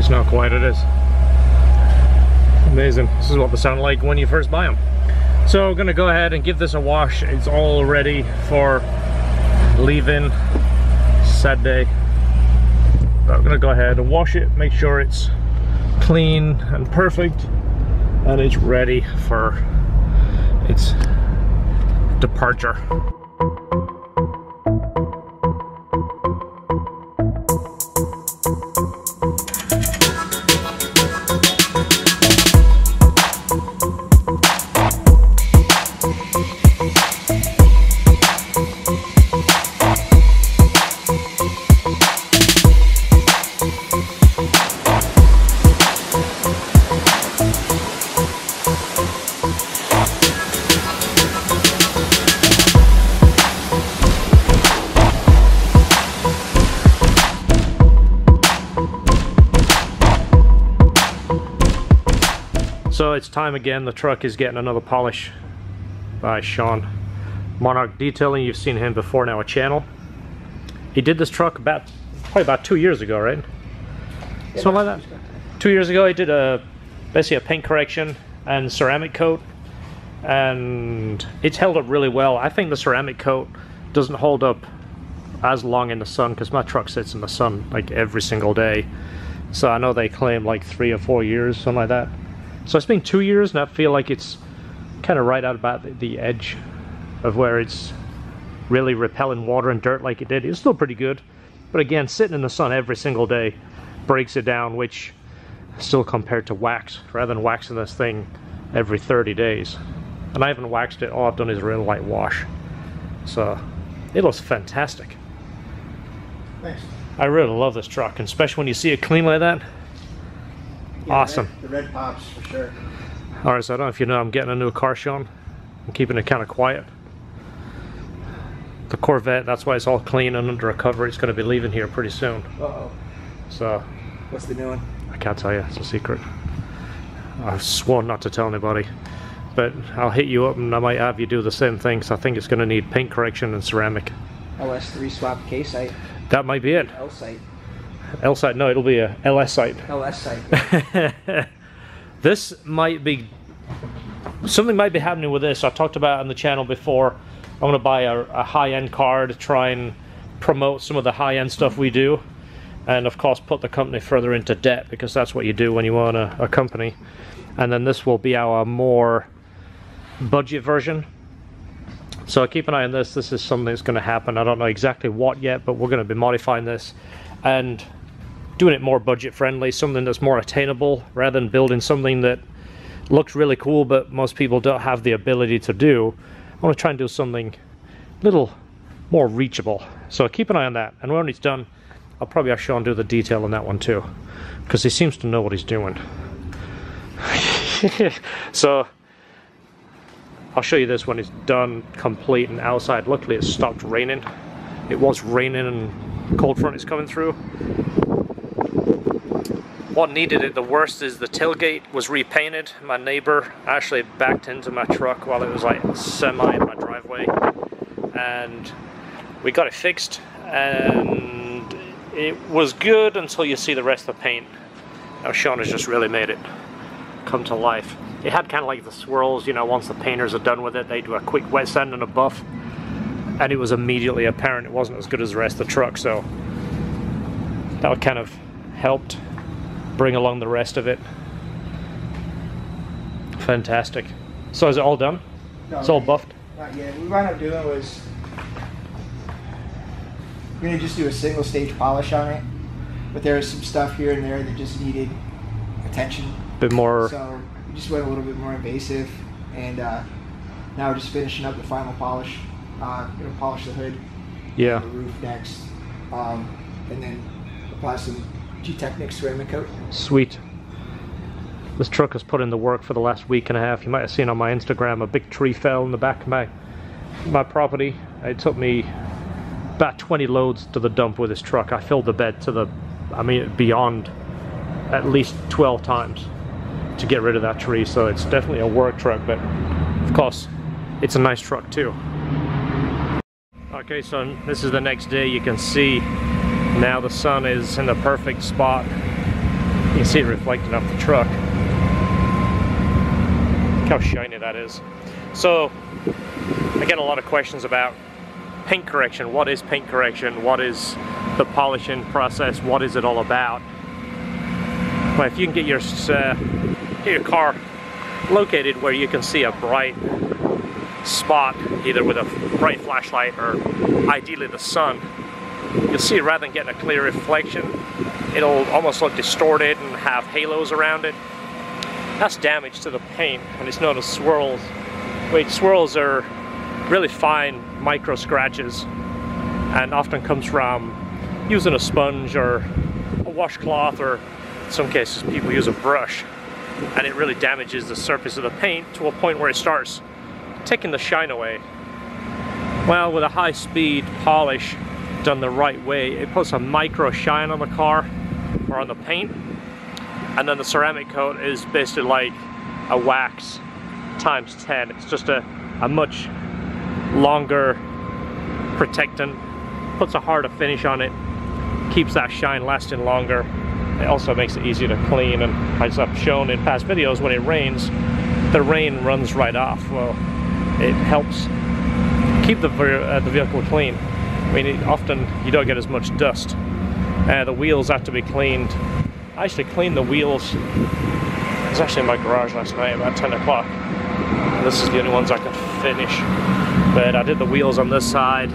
Just know how quiet it is. Amazing. This is what they sound like when you first buy them. So I'm gonna go ahead and give this a wash. It's all ready for leaving Saturday. But I'm gonna go ahead and wash it, make sure it's clean and perfect, and it's ready for its departure. So it's time again. The truck is getting another polish by Sean. Monarch Detailing, you've seen him before now, a channel. He did this truck probably about 2 years ago, right? Yeah, something like that. 2 years ago he did basically a paint correction and ceramic coat, and it's held up really well. I think the ceramic coat doesn't hold up as long in the sun because my truck sits in the sun like every single day. So I know they claim like 3 or 4 years, something like that. So it's been 2 years and I feel like it's kind of right out about the edge of where it's really repelling water and dirt like it did. It's still pretty good, but again, sitting in the sun every single day breaks it down, which still compared to wax, rather than waxing this thing every 30 days. And I haven't waxed it, all I've done is a real light wash. So it looks fantastic. Nice. I really love this truck, and especially when you see it clean like that. Yeah, awesome. The red pops for sure. Alright, so I don't know if you know, I'm getting a new car, Sean. I'm keeping it kind of quiet. The Corvette, that's why it's all clean and under a cover. It's going to be leaving here pretty soon. Uh-oh. So, what's the new one? I can't tell you, it's a secret. I've sworn not to tell anybody. But I'll hit you up and I might have you do the same thing, so I think it's going to need paint correction and ceramic. LS3 swap K-site. That might be it. L-site. L-site, no, it'll be a LS site. LS site. This might be, something might be happening with this. I talked about it on the channel before. I'm going to buy a high-end car to try and promote some of the high-end stuff we do. And of course put the company further into debt, because that's what you do when you own a company. And then this will be our more budget version. So keep an eye on this. This is something that's going to happen. I don't know exactly what yet, but we're going to be modifying this and doing it more budget friendly, something that's more attainable, rather than building something that looks really cool but most people don't have the ability to do. I want to try and do something a little more reachable. So keep an eye on that, and when it's done I'll probably have Sean do the detail on that one too, because he seems to know what he's doing. So I'll show you this when it's done, complete and outside. Luckily it stopped raining. It was raining and cold front is coming through. What needed it the worst is the tailgate was repainted. My neighbor actually backed into my truck while it was like semi in my driveway, and we got it fixed, and it was good until you see the rest of the paint. Now Sean has just really made it come to life. It had kind of like the swirls, you know, once the painters are done with it, they do a quick wet sand and a buff, and it was immediately apparent it wasn't as good as the rest of the truck, so that kind of helped bring along the rest of it. Fantastic. So is it all done? No, it's all buffed? Not yet. What we wound up doing was we're going to just do a single stage polish on it, but there was some stuff here and there that just needed attention. Bit more. So we just went a little bit more invasive, and now we're just finishing up the final polish. Going to polish the hood, yeah, the roof next, and then apply some G-Technics ceramic coat. Sweet. This truck has put in the work for the last week and a half. You might have seen on my Instagram a big tree fell in the back of my property. It took me about 20 loads to the dump with this truck. I filled the bed to the, I mean, beyond at least 12 times to get rid of that tree. So it's definitely a work truck, but of course it's a nice truck too. Okay, so this is the next day. You can see now the sun is in the perfect spot. You can see it reflecting off the truck. Look how shiny that is. So I get a lot of questions about paint correction. What is paint correction? What is the polishing process? What is it all about? Well, if you can get your car located where you can see a bright spot, either with a bright flashlight or ideally the sun, you'll see rather than getting a clear reflection, it'll almost look distorted and have halos around it. That's damage to the paint, and it's known as swirls. Wait, swirls are really fine micro scratches and often comes from using a sponge or a washcloth, or in some cases people use a brush, and it really damages the surface of the paint to a point where it starts taking the shine away. Well, with a high-speed polish done the right way, it puts a micro shine on the car or on the paint, and then the ceramic coat is basically like a wax times 10. It's just a much longer protectant, puts a harder finish on it, keeps that shine lasting longer. It also makes it easier to clean, and as I've shown in past videos, when it rains, the rain runs right off. Well, it helps keep the vehicle clean. I mean, often you don't get as much dust. The wheels have to be cleaned. I actually cleaned the wheels. I was actually in my garage last night about 10 o'clock. This is the only ones I could finish. But I did the wheels on this side.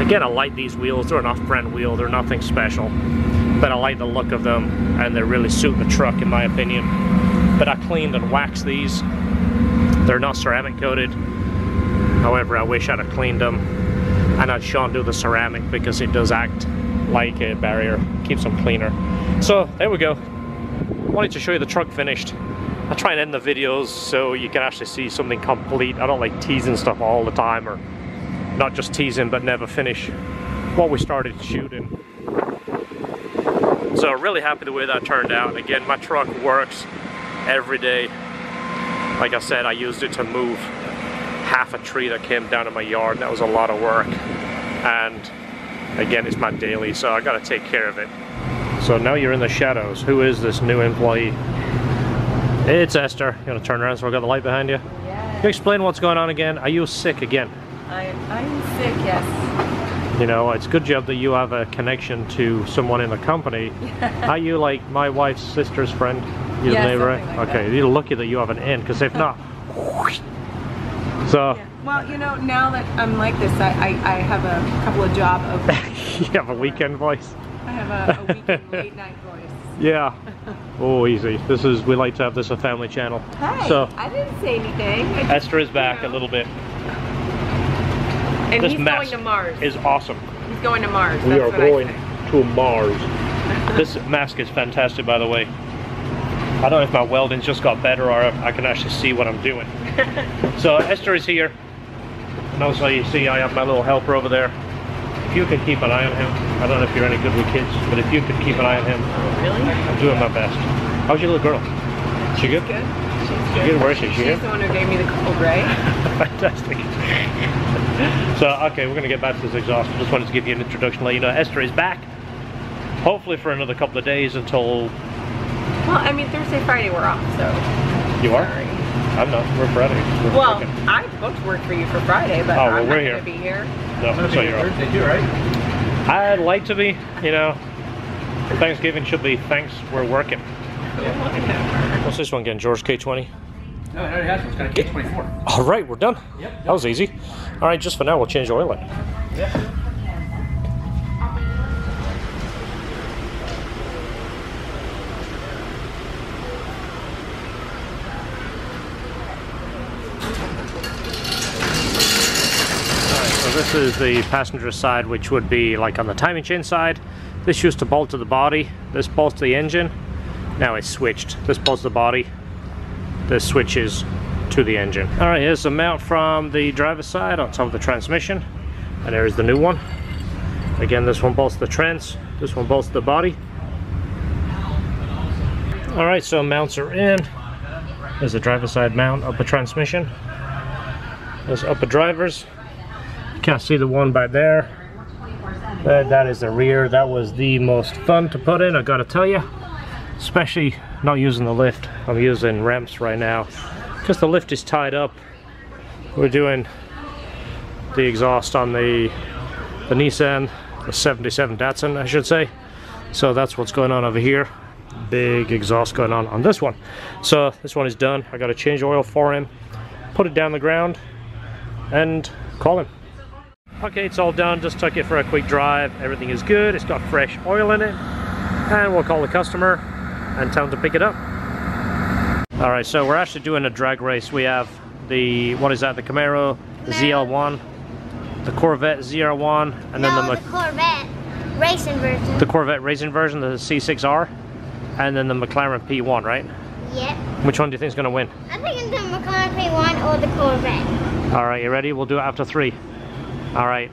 Again, I like these wheels. They're an off-brand wheel. They're nothing special. But I like the look of them, and they really suit the truck in my opinion. But I cleaned and waxed these. They're not ceramic coated. However, I wish I'd have cleaned them and had Sean do the ceramic, because it does act like a barrier, keeps them cleaner. So there we go. Wanted to show you the truck finished. I try and end the videos so you can actually see something complete. I don't like teasing stuff all the time, or not just teasing but never finish what we started shooting. So really happy the way that turned out. Again, my truck works every day. Like I said, I used it to move half a tree that came down in my yard. That was a lot of work, and again, it's my daily, so I gotta take care of it. So now you're in the shadows. Who is this new employee? It's Esther. You want to turn around so I got the light behind you? Yeah. Can you explain what's going on again? Are you sick again? I'm sick, yes. You know, it's a good job that you have a connection to someone in the company. Are you like my wife's sister's friend? Your neighbor, right? Like okay, that. you're lucky that you have an in, because if not, so. Yeah. Well, you know, now that I'm like this, I have a couple of job openings. You have a weekend voice. I have a weekend late night voice. Yeah. Oh, easy. We like to have this a family channel. Hi. So I didn't say anything. Esther is back a little bit. And This he's mask going to Mars. is awesome. He's going to Mars. We That's are what going I say. to Mars. This mask is fantastic, by the way. I don't know if my welding's just got better or I can actually see what I'm doing. So Esther is here. And also you see I have my little helper over there. If you could keep an eye on him. I don't know if you're any good with kids, but if you could keep an eye on him. Really? I'm doing my best. How's your little girl? She good? Good. She's She good? Where is she? She She's here? the one who gave me the cold, right? Fantastic. So, okay, we're going to get back to this exhaust. I just wanted to give you an introduction, let you know Esther is back. Hopefully for another couple of days until... Well, I mean, Thursday, Friday we're off, so... You are? Sorry. I'm not. We're Friday. We're Well, working. I booked work for you for Friday, but Oh, well, I'm we're not here. going to be here. No, so you're off. Thursday too, right? I'd like to be, you know. Thanksgiving should be thanks we're working. Whatever. What's this one again? George K20? No, it already has one. It's got a K24. All right, we're done. Yep. That was easy. All right, just for now, we'll change the oil light. Yeah. So this is the passenger side, which would be like on the timing chain side. This used to bolt to the body, this bolts to the engine. Now it's switched. This bolts to the body, this switches to the engine. All right, here's the mount from the driver's side on top of the transmission. And there's the new one. Again, this one bolts to the trans, this one bolts to the body. All right, so mounts are in. There's the driver's side mount, upper transmission. There's upper drivers. You can't see the one back there. That is the rear. That was the most fun to put in, I gotta tell you. Especially not using the lift. I'm using ramps right now. Because the lift is tied up. We're doing the exhaust on the Nissan, the 77 Datsun, I should say. So that's what's going on over here. Big exhaust going on this one. So this one is done. I gotta change oil for him, put it down the ground, and call him. Okay, it's all done. Just took it for a quick drive. Everything is good. It's got fresh oil in it. And we'll call the customer and tell him to pick it up. Alright, so we're actually doing a drag race. We have the, what is that, the Camaro, the ZL1, the Corvette ZR1, and then the Corvette racing version. The Corvette racing version, the C6R, and then the McLaren P1, right? Yep. Which one do you think is going to win? I think it's the McLaren P1 or the Corvette. Alright, you ready? We'll do it after 3. Alright,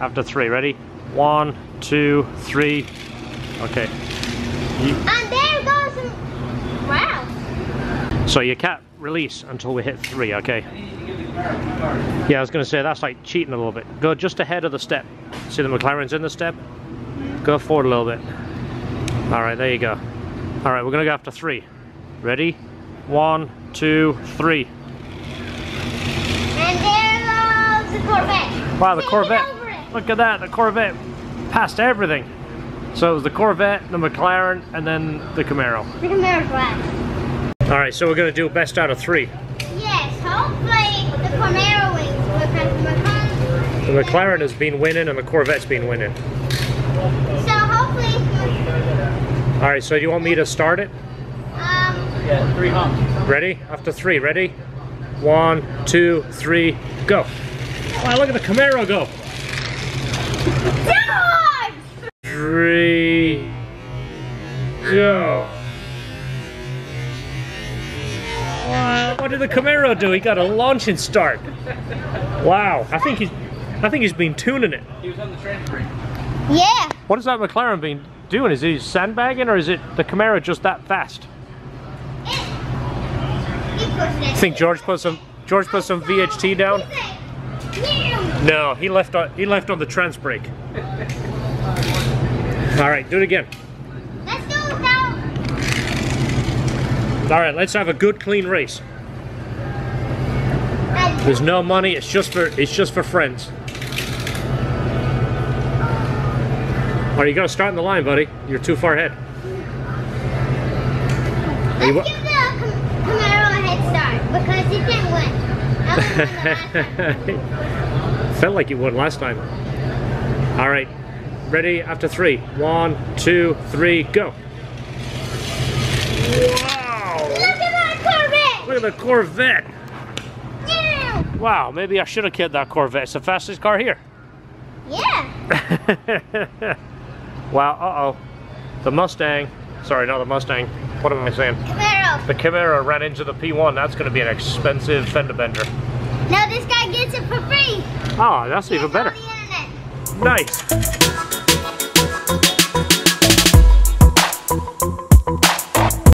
after 3. Ready? 1, 2, 3. Okay. And there goes some... Wow. So you can't release until we hit 3, okay? Yeah, I was going to say, that's like cheating a little bit. Go just ahead of the step. See the McLaren's in the step? Go forward a little bit. Alright, there you go. Alright, we're going to go after 3. Ready? 1, 2, 3. And there goes the Corvette. Wow, the Corvette. Look at that, the Corvette passed everything. So it was the Corvette, the McLaren, and then the Camaro. The Camaro's last. Alright, so we're going to do best out of 3. Yes, hopefully the Camaro wins because The McLaren has been winning and the Corvette's been winning. So hopefully... Alright, so do you want me to start it? Yeah, 3 humps. Ready? After 3, ready? 1, 2, 3, go. Wow, look at the Camaro go. 3, go. Wow, what did the Camaro do? He got a launching start. Wow, I think he's been tuning it. He was on the trans brake. Yeah. What has that McLaren been doing? Is he sandbagging or is it the Camaro just that fast? I think George put some VHT down. No, he left on the trans brake. All right, do it again. Let's do it without. All right, let's have a good clean race. There's no money. It's just for friends. All right, you gotta start in the line, buddy. You're too far ahead. Let's give the Camaro a head start because it didn't win. I won the last time. Felt like you won last time. All right, ready? After 3. 1, 2, 3, go. Wow! Look at that Corvette! Look at the Corvette. Yeah! Wow, maybe I should have killed that Corvette. It's the fastest car here. Yeah! Wow, uh-oh. The Mustang, sorry, not the Mustang. What am I saying? Camaro. The Camaro ran into the P1. That's going to be an expensive fender bender. Now this guy gets it for free. Oh, that's even better. On the internet. Nice.